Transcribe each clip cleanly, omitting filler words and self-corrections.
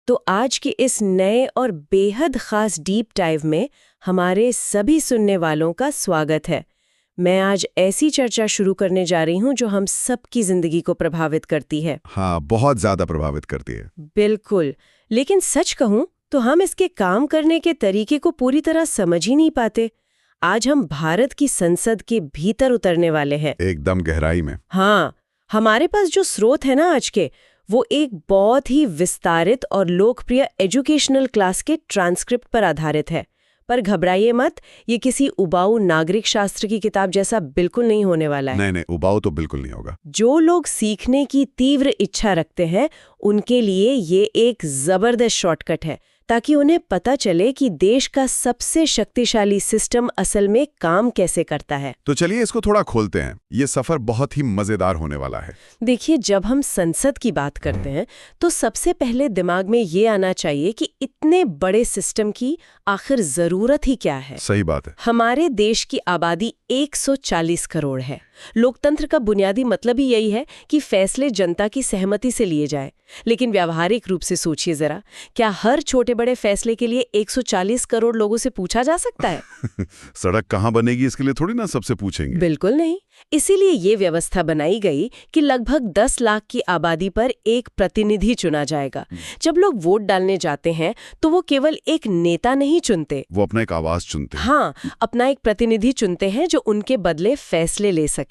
तो आज के इस नए और बेहद खास डीप डाइव में हमारे सभी सुनने वालों का स्वागत है। मैं आज ऐसी चर्चा शुरू करने जा रही हूं जो हम सबकी जिंदगी को प्रभावित करती है। हाँ, बहुत ज्यादा प्रभावित करती है। बिल्कुल, लेकिन सच कहूं तो हम इसके काम करने के तरीके को पूरी तरह समझ ही नहीं पाते। आज हम भारत की संसद के भीतर उतरने वाले हैं, एकदम गहराई में। हाँ, हमारे पास जो स्रोत है ना आज के, वो एक बहुत ही विस्तारित और लोकप्रिय एजुकेशनल क्लास के ट्रांसक्रिप्ट पर आधारित है। पर घबराइए मत, ये किसी उबाऊ नागरिक शास्त्र की किताब जैसा बिल्कुल नहीं होने वाला है। नहीं, उबाऊ तो बिल्कुल नहीं होगा। जो लोग सीखने की तीव्र इच्छा रखते हैं, उनके लिए ये एक जबरदस्त शॉर्टकट है, ताकि उन्हें पता चले कि देश का सबसे शक्तिशाली सिस्टम असल में काम कैसे करता है। तो चलिए इसको थोड़ा खोलते हैं। ये सफर बहुत ही मजेदार होने वाला है। देखिए, जब हम संसद की बात करते हैं तो सबसे पहले दिमाग में ये आना चाहिए कि इतने बड़े सिस्टम की आखिर जरूरत ही क्या है। सही बात है। हमारे देश की आबादी 140 करोड़ है। लोकतंत्र का बुनियादी मतलब ही यही है कि फैसले जनता की सहमति से लिए जाए। लेकिन व्यावहारिक रूप से सोचिए जरा, क्या हर छोटे बड़े फैसले के लिए 140 करोड़ लोगों से पूछा जा सकता है? सड़क कहाँ बनेगी इसके लिए थोड़ी ना सबसे पूछेंगे। बिल्कुल नहीं। इसीलिए ये व्यवस्था बनाई गई कि लगभग 10 लाख की आबादी पर एक प्रतिनिधि चुना जाएगा। जब लोग वोट डालने जाते हैं तो वो केवल एक नेता नहीं चुनते, वो अपना एक आवाज चुनते हैं। हाँ, अपना एक प्रतिनिधि चुनते हैं जो उनके बदले फैसले ले सके।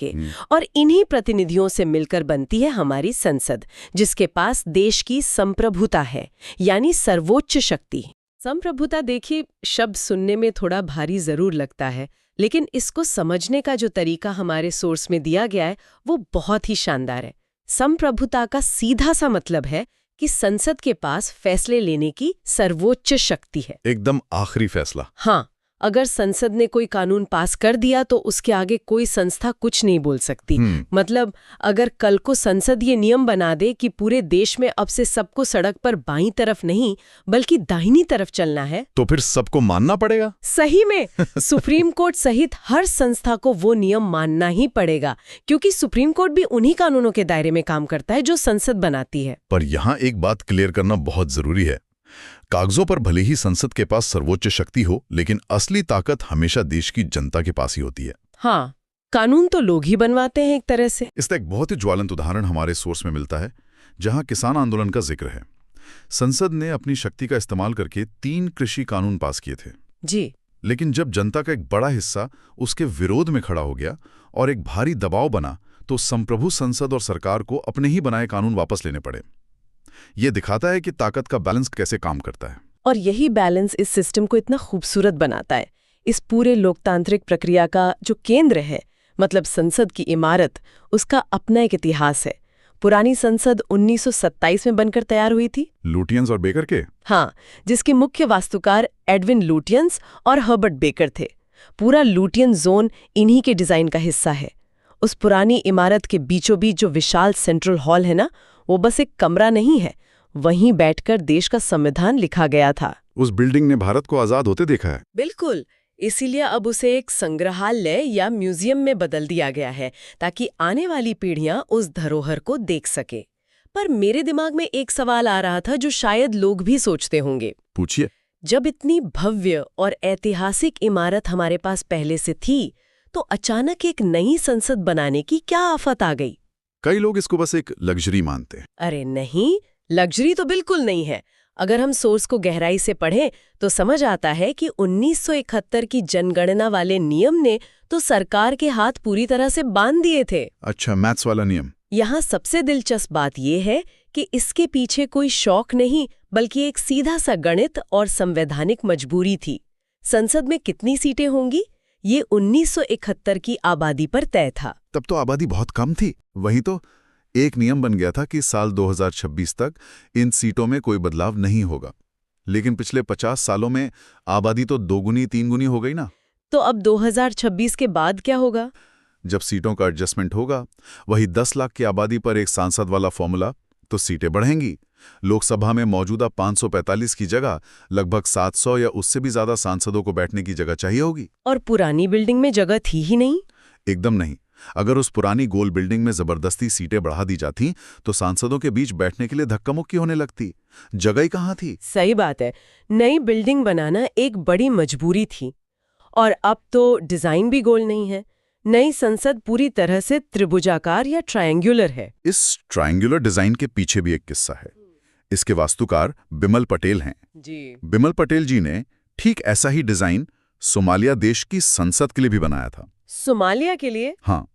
और इन्हीं प्रतिनिधियों से मिलकर बनती है हमारी संसद, जिसके पास देश की संप्रभुता है, यानी सर्वोच्च शक्ति। संप्रभुता, देखिए, शब्द सुनने में थोड़ा भारी जरूर लगता है, लेकिन इसको समझने का जो तरीका हमारे सोर्स में दिया गया है वो बहुत ही शानदार है। संप्रभुता का सीधा सा मतलब है कि संसद के पास फैसले लेने की सर्वोच्च शक्ति है। एकदम आखिरी फैसला। हाँ, अगर संसद ने कोई कानून पास कर दिया तो उसके आगे कोई संस्था कुछ नहीं बोल सकती। मतलब अगर कल को संसद ये नियम बना दे कि पूरे देश में अब से सबको सड़क पर बाईं तरफ नहीं बल्कि दाहिनी तरफ चलना है, तो फिर सबको मानना पड़ेगा। सही में सुप्रीम कोर्ट सहित हर संस्था को वो नियम मानना ही पड़ेगा, क्योंकि सुप्रीम कोर्ट भी उन्हीं कानूनों के दायरे में काम करता है जो संसद बनाती है। पर यहाँ एक बात क्लियर करना बहुत जरूरी है। कागजों पर भले ही संसद के पास सर्वोच्च शक्ति हो, लेकिन असली ताकत हमेशा देश की जनता के पास ही होती है। हाँ, कानून तो लोग ही बनवाते हैं एक तरह से। इसका एक बहुत ही ज्वलंत उदाहरण हमारे सोर्स में मिलता है, जहां किसान आंदोलन का जिक्र है। संसद ने अपनी शक्ति का इस्तेमाल करके 3 कृषि कानून पास किए थे जी, लेकिन जब जनता का एक बड़ा हिस्सा उसके विरोध में खड़ा हो गया और एक भारी दबाव बना, तो संप्रभु संसद और सरकार को अपने ही बनाए कानून वापस लेने पड़े। ये दिखाता है कि ताकत का बैलेंस कैसे काम करता है। और यही बैलेंस इस सिस्टम को इतना खूबसूरत बनाता है। इस पूरे लोकतांत्रिक प्रक्रिया का जो केंद्र है, मतलब संसद की इमारत, उसका अपना एक इतिहास है। पुरानी संसद 1927 में बनकर तैयार हुई थी, लुटियंस और बेकर के। हाँ, जिसके मुख्य वास्तुकार एडविन लुटियंस और हर्बर्ट बेकर थे। पूरा लुटियन जोन इन्हीं के डिजाइन का हिस्सा है। उस पुरानी इमारत के बीचों बीच जो विशाल सेंट्रल हॉल है ना, वो बस एक कमरा नहीं है, वहीं बैठकर देश का संविधान लिखा गया था। उस बिल्डिंग ने भारत को आजाद होते देखा है। बिल्कुल, इसीलिए अब उसे एक संग्रहालय या म्यूजियम में बदल दिया गया है, ताकि आने वाली पीढ़ियां उस धरोहर को देख सके। पर मेरे दिमाग में एक सवाल आ रहा था जो शायद लोग भी सोचते होंगे। पूछिए। जब इतनी भव्य और ऐतिहासिक इमारत हमारे पास पहले से थी, तो अचानक एक नई संसद बनाने की क्या आफत आ गई? कई लोग इसको बस एक लग्जरी मानते हैं। अरे नहीं, लग्जरी तो बिल्कुल नहीं है। अगर हम सोर्स को गहराई से पढ़ें तो समझ आता है कि 1971 की जनगणना वाले नियम ने तो सरकार के हाथ पूरी तरह से बांध दिए थे। अच्छा, मैथ्स वाला नियम। यहाँ सबसे दिलचस्प बात यह है कि इसके पीछे कोई शौक नहीं, बल्कि एक सीधा सा गणित और संवैधानिक मजबूरी थी। संसद में कितनी सीटें होंगी, ये 1971 की आबादी पर तय था। तब तो आबादी बहुत कम थी। वहीं तो एक नियम बन गया था कि साल 2026 तक इन सीटों में कोई बदलाव नहीं होगा। लेकिन पिछले 50 सालों में आबादी तो 2 गुनी 3 गुनी हो गई ना। तो अब 2026 के बाद क्या होगा? जब सीटों का एडजस्टमेंट होगा, वही 10 लाख की आबादी पर एक सांसद वाला फॉर्मूला, तो सीटें बढ़ेंगी। लोकसभा में मौजूदा 545 की जगह लगभग 700 या उससे भी ज्यादा सांसदों को बैठने की जगह चाहिए होगी। और पुरानी बिल्डिंग में जगह थी ही नहीं। एकदम नहीं। अगर उस पुरानी गोल बिल्डिंग में जबरदस्ती सीटें बढ़ा दी जाती तो सांसदों के बीच बैठने के लिए धक्का मुक्की होने लगती। जगह ही कहाँ थी। सही बात है। नई बिल्डिंग बनाना एक बड़ी मजबूरी थी और अब तो डिजाइन भी गोल नहीं है। नई संसद पूरी तरह से त्रिभुजाकार या ट्रायंगुलर है। इस ट्रायंगुलर डिजाइन के पीछे भी एक किस्सा है। इसके वास्तुकार बिमल पटेल हैं जी। बिमल पटेल जी ने ठीक ऐसा ही डिजाइन सोमालिया देश की संसद के लिए भी बनाया था। सोमालिया के लिए? हाँ,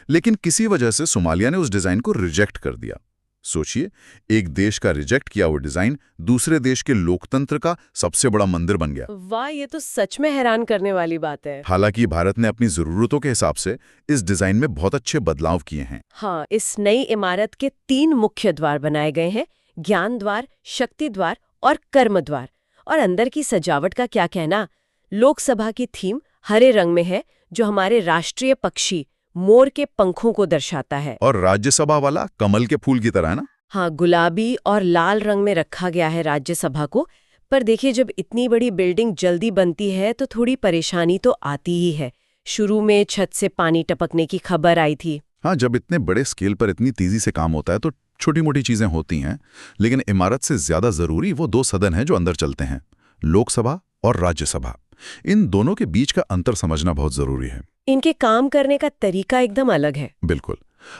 लेकिन किसी वजह से सोमालिया ने उस डिजाइन को रिजेक्ट कर दिया। सोचिए, एक देश का रिजेक्ट किया वो डिजाइन दूसरे देश के लोकतंत्र का सबसे बड़ा मंदिर बन गया। वाह, ये तो सच में हैरान करने वाली बात है। हालांकि भारत ने अपनी जरूरतों के हिसाब से इस डिजाइन में बहुत अच्छे बदलाव किए हैं। हाँ, इस नई इमारत के 3 मुख्य द्वार बनाए गए हैं, ज्ञान द्वार, शक्ति द्वार और कर्म द्वार। और अंदर की सजावट का क्या कहना। लोकसभा की थीम हरे रंग में है, जो हमारे राष्ट्रीय पक्षी मोर के पंखों को दर्शाता है। और राज्यसभा वाला कमल के फूल की तरह है ना। हाँ, गुलाबी और लाल रंग में रखा गया है राज्यसभा को। पर देखिए, जब इतनी बड़ी बिल्डिंग जल्दी बनती है तो थोड़ी परेशानी तो आती ही है। शुरू में छत से पानी टपकने की खबर आई थी। हाँ, जब इतने बड़े स्केल पर इतनी तेजी से काम होता है तो छोटी मोटी चीजें होती हैं, लेकिन इमारत से ज्यादा जरूरी वो 2 सदन हैं जो अंदर चलते हैं, लोकसभा और राज्यसभा। इन दोनों के बीच का अंतर समझना बहुत जरूरी है। इनके काम करने का तरीका एकदम अलग है। बिल्कुल।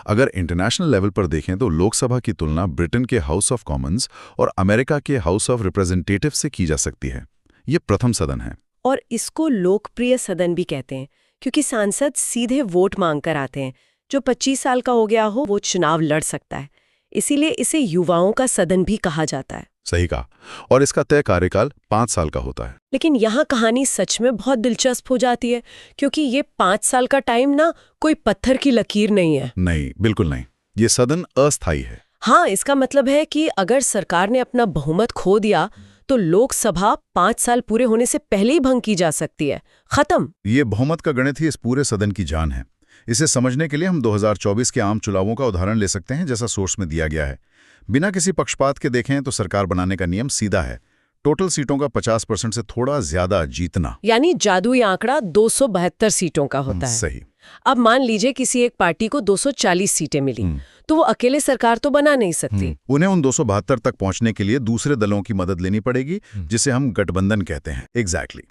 अगर इंटरनेशनल लेवल पर देखें तो लोकसभा की तुलना ब्रिटेन के हाउस ऑफ कॉमन्स और अमेरिका के हाउस ऑफ रिप्रेजेंटेटिव से की जा सकती है। ये प्रथम सदन है। और इसको लोकप्रिय सदन भी कहते हैं, क्योंकि सांसद सीधे वोट मांगकर आते हैं। जो 25 साल का हो गया हो वो चुनाव लड़ सकता है। इसीलिए इसे युवाओं का सदन भी कहा जाता है। सही कहा। और इसका तय कार्यकाल 5 साल का होता है। लेकिन यहाँ कहानी सच में बहुत दिलचस्प हो जाती है, क्योंकि ये 5 साल का टाइम ना कोई पत्थर की लकीर नहीं है। नहीं, बिल्कुल नहीं। ये सदन अस्थायी है। हाँ, इसका मतलब है कि अगर सरकार ने अपना बहुमत खो दिया तो लोकसभा 5 साल पूरे होने से पहले ही भंग की जा सकती है। खत्म। ये बहुमत का गणित ही इस पूरे सदन की जान है। इसे समझने के लिए हम 2024 के आम चुनावों का उदाहरण ले सकते हैं, जैसा सोर्स में दिया गया है। बिना किसी पक्षपात के देखें तो सरकार बनाने का नियम सीधा है, टोटल सीटों का 50% से थोड़ा ज्यादा जीतना। यानी जादुई आंकड़ा 272 सीटों का होता है। सही। अब मान लीजिए किसी एक पार्टी को 240 सीटें मिली, तो वो अकेले सरकार तो बना नहीं सकती। उन्हें उन 272 तक पहुंचने के लिए दूसरे दलों की मदद लेनी पड़ेगी, जिसे हम गठबंधन कहते हैं। एग्जैक्टली।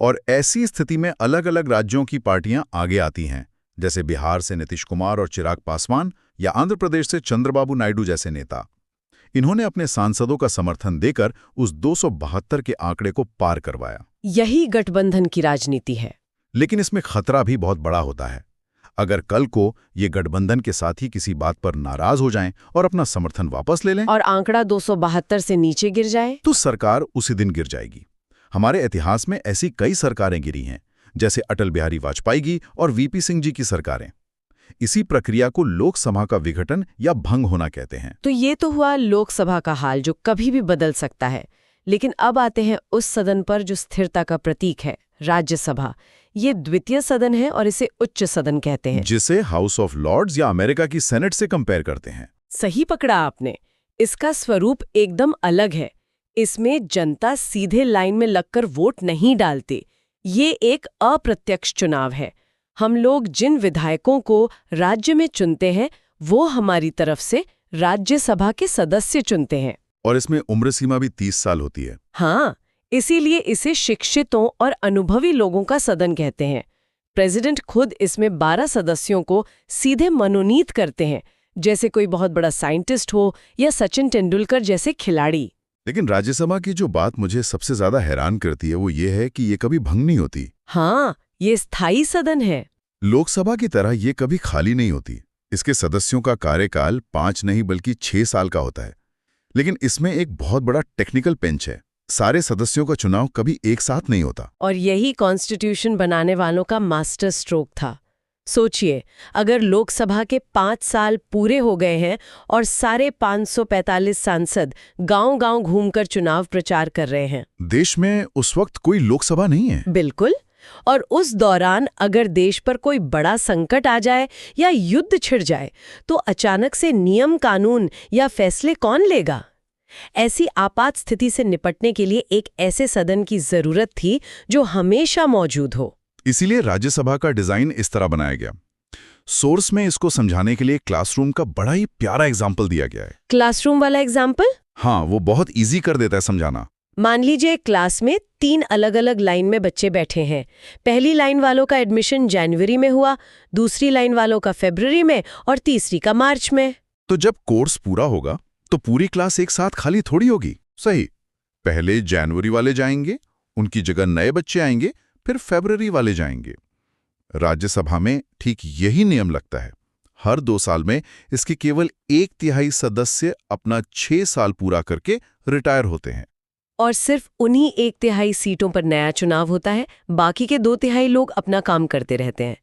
और ऐसी स्थिति में अलग अलग राज्यों की पार्टियां आगे आती हैं, जैसे बिहार से नीतीश कुमार और चिराग पासवान या आंध्र प्रदेश से चंद्रबाबू नायडू जैसे नेता। इन्होंने अपने सांसदों का समर्थन देकर उस 272 के आंकड़े को पार करवाया। यही गठबंधन की राजनीति है। लेकिन इसमें खतरा भी बहुत बड़ा होता है। अगर कल को ये गठबंधन के साथी किसी बात पर नाराज हो जाएं और अपना समर्थन वापस ले लें और आंकड़ा 272 से नीचे गिर जाए, तो सरकार उसी दिन गिर जाएगी। हमारे इतिहास में ऐसी कई सरकारें गिरी हैं, जैसे अटल बिहारी वाजपेयी की और वीपी सिंह जी की सरकारें। इसी प्रक्रिया को लोकसभा का विघटन या भंग होना कहते हैं। तो ये तो हुआ लोकसभा का हाल, जो कभी भी बदल सकता है। लेकिन अब आते हैं उस सदन पर जो स्थिरता का प्रतीक है, राज्यसभा। ये द्वितीय सदन है और इसे उच्च सदन कहते हैं, जिसे हाउस ऑफ लॉर्ड्स या अमेरिका की सेनेट से कंपेयर करते हैं। सही पकड़ा आपने। इसका स्वरूप एकदम अलग है। इसमें जनता सीधे लाइन में लगकर वोट नहीं डालती। ये एक अप्रत्यक्ष चुनाव है। हम लोग जिन विधायकों को राज्य में चुनते हैं वो हमारी तरफ से राज्यसभा के सदस्य चुनते हैं। और इसमें उम्र सीमा भी 30 साल होती है। हाँ, इसीलिए इसे शिक्षितों और अनुभवी लोगों का सदन कहते हैं। प्रेसिडेंट खुद इसमें 12 सदस्यों को सीधे मनोनीत करते हैं, जैसे कोई बहुत बड़ा साइंटिस्ट हो या सचिन तेंदुलकर जैसे खिलाड़ी। लेकिन राज्यसभा की जो बात मुझे सबसे ज्यादा हैरान करती है वो ये है कि ये कभी भंग नहीं होती। हाँ, ये स्थायी सदन है। लोकसभा की तरह ये कभी खाली नहीं होती। इसके सदस्यों का कार्यकाल 5 नहीं बल्कि 6 साल का होता है। लेकिन इसमें एक बहुत बड़ा टेक्निकल पेंच है। सारे सदस्यों का चुनाव कभी एक साथ नहीं होता। और यही कॉन्स्टिट्यूशन बनाने वालों का मास्टर स्ट्रोक था। सोचिए, अगर लोकसभा के 5 साल पूरे हो गए हैं और सारे 545 सांसद गांव-गांव घूमकर चुनाव प्रचार कर रहे हैं। देश में उस वक्त कोई लोकसभा नहीं है। बिल्कुल। और उस दौरान अगर देश पर कोई बड़ा संकट आ जाए या युद्ध छिड़ जाए तो अचानक से नियम कानून या फैसले कौन लेगा? ऐसी आपात स्थिति से निपटने के लिए एक ऐसे सदन की जरूरत थी जो हमेशा मौजूद हो। इसीलिए राज्यसभा का डिजाइन इस तरह बनाया गया। सोर्स में इसको समझाने के लिए क्लासरूम का बड़ा ही प्यारा एग्जाम्पल दिया गया है। क्लासरूम वाला एग्जाम्पल? हाँ, वो बहुत इजी कर देता है समझाना। मान लीजिए क्लास में 3 अलग-अलग लाइन में बच्चे बैठे हैं। पहली लाइन वालों का एडमिशन जनवरी में हुआ, दूसरी लाइन वालों का फरवरी में और तीसरी का मार्च में। तो जब कोर्स पूरा होगा तो पूरी क्लास एक साथ खाली थोड़ी होगी। सही, पहले जनवरी वाले जाएंगे, उनकी जगह नए बच्चे आएंगे, फिर फरवरी वाले जाएंगे। राज्यसभा में ठीक यही नियम लगता है। हर 2 साल में इसके केवल 1/3 सदस्य अपना 6 साल पूरा करके रिटायर होते हैं। और सिर्फ उन्हीं 1/3 सीटों पर नया चुनाव होता है, बाकी के 2/3 लोग अपना काम करते रहते हैं।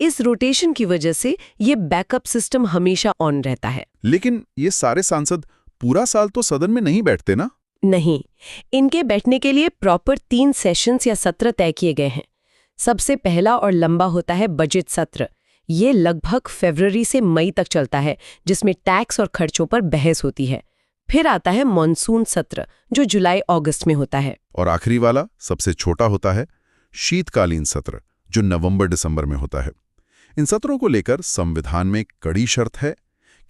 इस रोटेशन की वजह से ये बैकअप सिस्टम हमेशा ऑन रहता है। लेकिन ये सारे सांसद पूरा साल तो सदन में नहीं बैठते ना? नहीं, इनके बैठने के लिए प्रॉपर 3 सेशंस या सत्र तय किए गए हैं। सबसे पहला और लंबा होता है बजट सत्र। ये लगभग फरवरी से मई तक चलता है, जिसमें टैक्स और खर्चों पर बहस होती है। फिर आता है मॉनसून सत्र, जो जुलाई-अगस्त में होता है। और आखिरी वाला सबसे छोटा होता है शीतकालीन सत्र, जो नवंबर-दिसंबर में होता है। इन सत्रों को लेकर संविधान में कड़ी शर्त है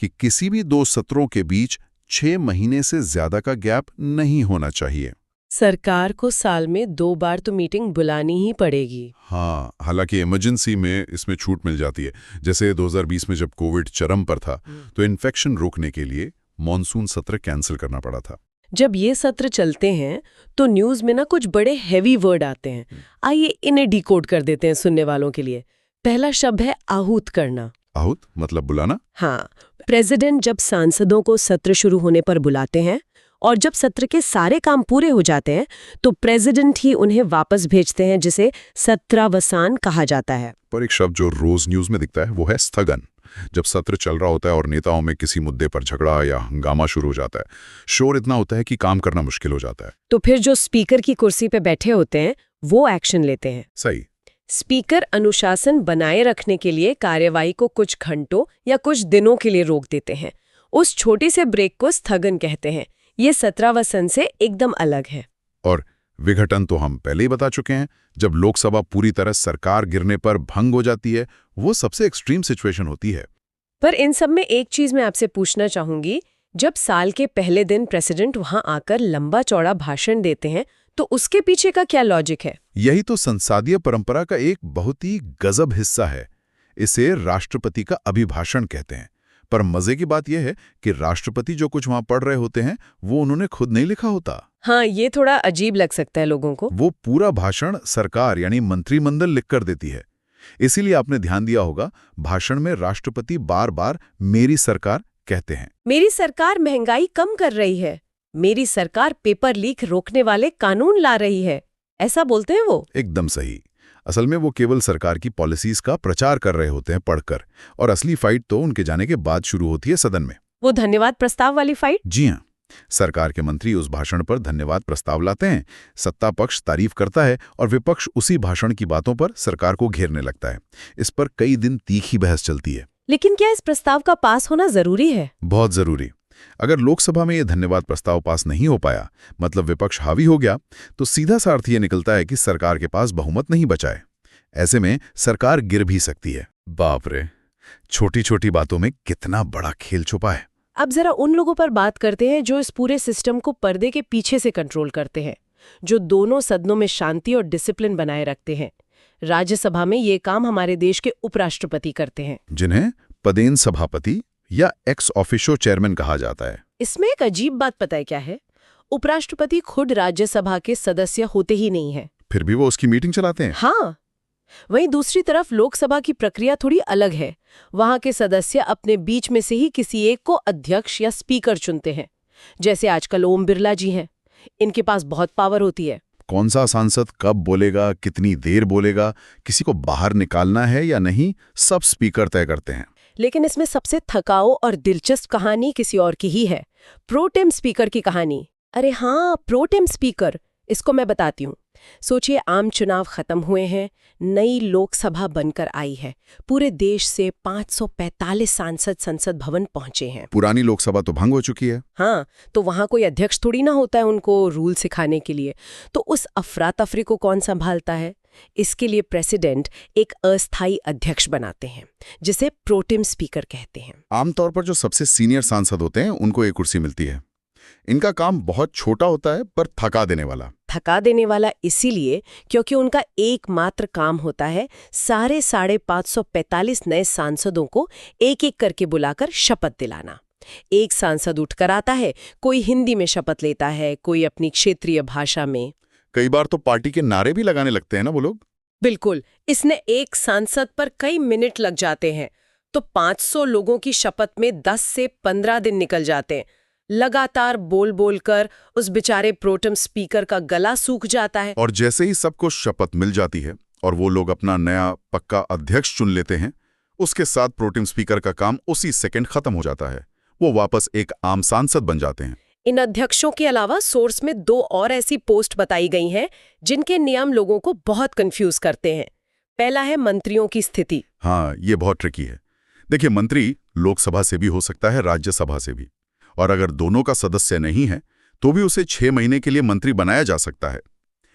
कि किसी भी 2 सत्रों के बीच 6 महीने से ज्यादा का गैप नहीं होना चाहिए। सरकार को साल में 2 बार तो मीटिंग बुलानी ही पड़ेगी। हाँ, हालांकि इमरजेंसी में इसमें छूट मिल जाती है। जैसे 2020 में जब कोविड चरम पर था तो इन्फेक्शन रोकने के लिए मॉनसून सत्र कैंसिल करना पड़ा था। जब ये सत्र चलते हैं तो न्यूज़ में ना कुछ बड़े हैवी वर्ड आते हैं। आइए इन्हें डिकोड कर देते हैं सुनने वालों के लिए। पहला शब्द है आहूत करना। आहूत मतलब बुलाना? हाँ, प्रेसिडेंट जब सांसदों को सत्र शुरू होने पर बुलाते हैं और जब सत्र के सारे काम पूरे हो जाते हैं तो प्रेसिडेंट ही उन्हें वापस भेजते हैं, जिसे सत्रावसान कहा जाता है। पर एक शब्द जो रोज न्यूज में दिखता है वो है स्थगन। जब सत्र चल रहा होता है और नेताओं में किसी मुद्दे पर झगड़ा या हंगामा शुरू हो जाता है, शोर इतना होता है कि काम करना मुश्किल हो जाता है। तो फिर जो स्पीकर की कुर्सी पे बैठे होते हैं वो एक्शन लेते हैं। सही। स्पीकर अनुशासन बनाए रखने के लिए कार्यवाही को कुछ घंटों या कुछ दिनों के लिए रोक देते हैं। उस छोटे से ब्रेक को स्थगन कहते हैं। ये सत्रावसान से एकदम अलग है। और विघटन तो हम पहले ही बता चुके हैं। जब लोकसभा पूरी तरह सरकार गिरने पर भंग हो जाती है, वो सबसे एक्सट्रीम सिचुएशन होती है। पर इन सब में एक चीज मैं आपसे पूछना चाहूंगी, जब साल के पहले दिन प्रेसिडेंट वहां आकर लंबा चौड़ा भाषण देते हैं तो उसके पीछे का क्या लॉजिक है? यही तो संसदीय परंपरा का एक बहुत ही गजब हिस्सा है। इसे राष्ट्रपति का अभिभाषण कहते हैं। पर मजे की बात यह है कि राष्ट्रपति जो कुछ वहां पढ़ रहे होते हैं वो उन्होंने खुद नहीं लिखा होता। हाँ, ये थोड़ा अजीब लग सकता है लोगों को। वो पूरा भाषण सरकार यानी मंत्रिमंडल लिख कर देती है। इसीलिए आपने ध्यान दिया होगा, भाषण में राष्ट्रपति बार बार मेरी सरकार कहते हैं। मेरी सरकार महंगाई कम कर रही है, मेरी सरकार पेपर लीक रोकने वाले कानून ला रही है, ऐसा बोलते हैं वो। एकदम सही। असल में वो केवल सरकार की पॉलिसीज का प्रचार कर रहे होते हैं पढ़कर, और असली फाइट तो उनके जाने के बाद शुरू होती है सदन में। वो धन्यवाद प्रस्ताव वाली फाइट? जी हाँ, सरकार के मंत्री उस भाषण पर धन्यवाद प्रस्ताव लाते हैं, सत्ता पक्ष तारीफ करता है और विपक्ष उसी भाषण की बातों पर सरकार को घेरने लगता है। इस पर कई दिन तीखी बहस चलती है। लेकिन क्या इस प्रस्ताव का पास होना जरूरी है? बहुत जरूरी। अगर लोकसभा में ये धन्यवाद प्रस्ताव पास नहीं हो पाया, मतलब विपक्ष हावी हो गया, तो सीधा सा अर्थ ये निकलता है कि सरकार के पास बहुमत नहीं बचा है। ऐसे में सरकार गिर भी सकती है। बाप रे, छोटी छोटी बातों में कितना बड़ा खेल छुपा है। अब जरा उन लोगों पर बात करते हैं जो इस पूरे सिस्टम को पर्दे के पीछे से कंट्रोल करते हैं, जो दोनों सदनों में शांति और डिसिप्लिन बनाए रखते हैं। राज्यसभा में ये काम हमारे देश के उपराष्ट्रपति करते हैं, जिन्हें पदेन सभापति या एक्स ऑफिशियो चेयरमैन कहा जाता है। इसमें एक अजीब बात पता है क्या है? उपराष्ट्रपति खुद राज्यसभा के सदस्य होते ही नहीं है, फिर भी वो उसकी मीटिंग चलाते हैं। हाँ, वहीं दूसरी तरफ लोकसभा की प्रक्रिया थोड़ी अलग है। वहां के सदस्य अपने बीच में से ही किसी एक को अध्यक्ष या स्पीकर चुनते हैं। जैसे आजकल ओम बिरला जी हैं, इनके पास बहुत पावर होती है। कौन सा सांसद कब बोलेगा, कितनी देर बोलेगा, किसी को बाहर निकालना है या नहीं, सब स्पीकर तय करते हैं। लेकिन इसमें सबसे थकाऊ और दिलचस्प कहानी किसी और की ही है, प्रोटेम स्पीकर की कहानी। अरे हाँ, प्रोटेम स्पीकर, इसको मैं बताती हूँ। सोचिए, आम चुनाव खत्म हुए हैं, नई लोकसभा बनकर आई है, पूरे देश से 545 सांसद संसद भवन पहुंचे हैं। पुरानी लोकसभा तो भंग हो चुकी है। हाँ, तो वहां कोई अध्यक्ष थोड़ी ना होता है उनको रूल सिखाने के लिए। तो उस अफरा तफरी को कौन संभालता है? इसके लिए प्रेसिडेंट एक अस्थायी अध्यक्ष बनाते हैं, जिसे प्रोटेम स्पीकर कहते हैं। आमतौर पर जो सबसे सीनियर सांसद होते हैं उनको एक कुर्सी मिलती है। इनका काम बहुत छोटा होता है पर थका देने वाला। थका देने वाला इसीलिए क्योंकि उनका एकमात्र काम होता है सारे 545 नए सांसदों को एक एक करके बुलाकर शपथ दिलाना। एक सांसद उठकर आता है, कोई हिंदी में शपथ लेता है, कोई अपनी क्षेत्रीय भाषा में। कई बार तो पार्टी के नारे भी लगाने लगते हैं ना वो लोग। बिल्कुल, इसने एक सांसद पर कई मिनट लग जाते हैं, तो 500 लोगों की शपथ में 10 से 15 दिन निकल जाते हैं। लगातार बोल बोल कर उस बेचारे प्रोटेम स्पीकर का गला सूख जाता है। और जैसे ही सबको शपथ मिल जाती है और वो लोग अपना नया पक्का अध्यक्ष चुन लेते हैं, उसके साथ प्रोटेम स्पीकर का काम उसी सेकंड खत्म हो जाता है। वो वापस एक आम सांसद बन जाते हैं। इन अध्यक्षों के अलावा सोर्स में 2 और ऐसी पोस्ट बताई गई हैं जिनके नियम लोगों को बहुत कंफ्यूज करते हैं। पहला है मंत्रियों की स्थिति। हाँ, ये बहुत ट्रिकी है। देखिए, मंत्री लोकसभा से भी हो सकता है, राज्यसभा से भी, और अगर दोनों का सदस्य नहीं है तो भी उसे 6 महीने के लिए मंत्री बनाया जा सकता है।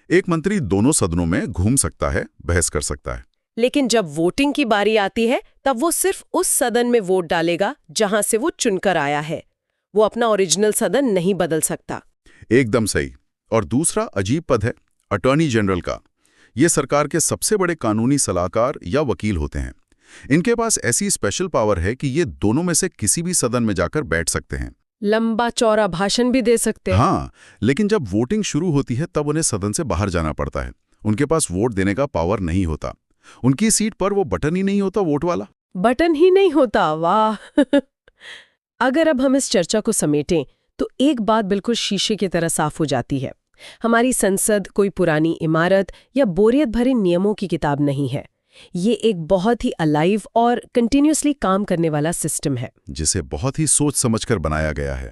एक मंत्री दोनों सदनों में घूम सकता है, बहस कर सकता है। लेकिन जब वोटिंग की बारी आती है तब वो सिर्फ उस सदन में वोट डालेगा जहां से वो चुनकर आया है। वो अपना ओरिजिनल सदन नहीं बदल सकता। एकदम सही। और दूसरा अजीब पद है अटॉर्नी जनरल का। ये सरकार के सबसे बड़े कानूनी सलाहकार या वकील होते हैं। इनके पास ऐसी स्पेशल पावर है कि ये दोनों में से किसी भी सदन में जाकर बैठ सकते हैं। लंबा चौड़ा भाषण भी दे सकते हैं। हाँ, लेकिन जब वोटिंग शुरू होती है तब उन्हें सदन से बाहर जाना पड़ता है। उनके पास वोट देने का पावर नहीं होता। उनकी सीट पर वो बटन ही नहीं होता, वोट वाला बटन ही नहीं होता। वाह। अगर अब हम इस चर्चा को समेटें तो एक बात बिल्कुल शीशे की तरह साफ हो जाती है। हमारी संसद कोई पुरानी इमारत या बोरियत भरे नियमों की किताब नहीं है। ये एक बहुत ही अलाइव और कंटिन्यूअसली काम करने वाला सिस्टम है, जिसे बहुत ही सोच समझकर बनाया गया है।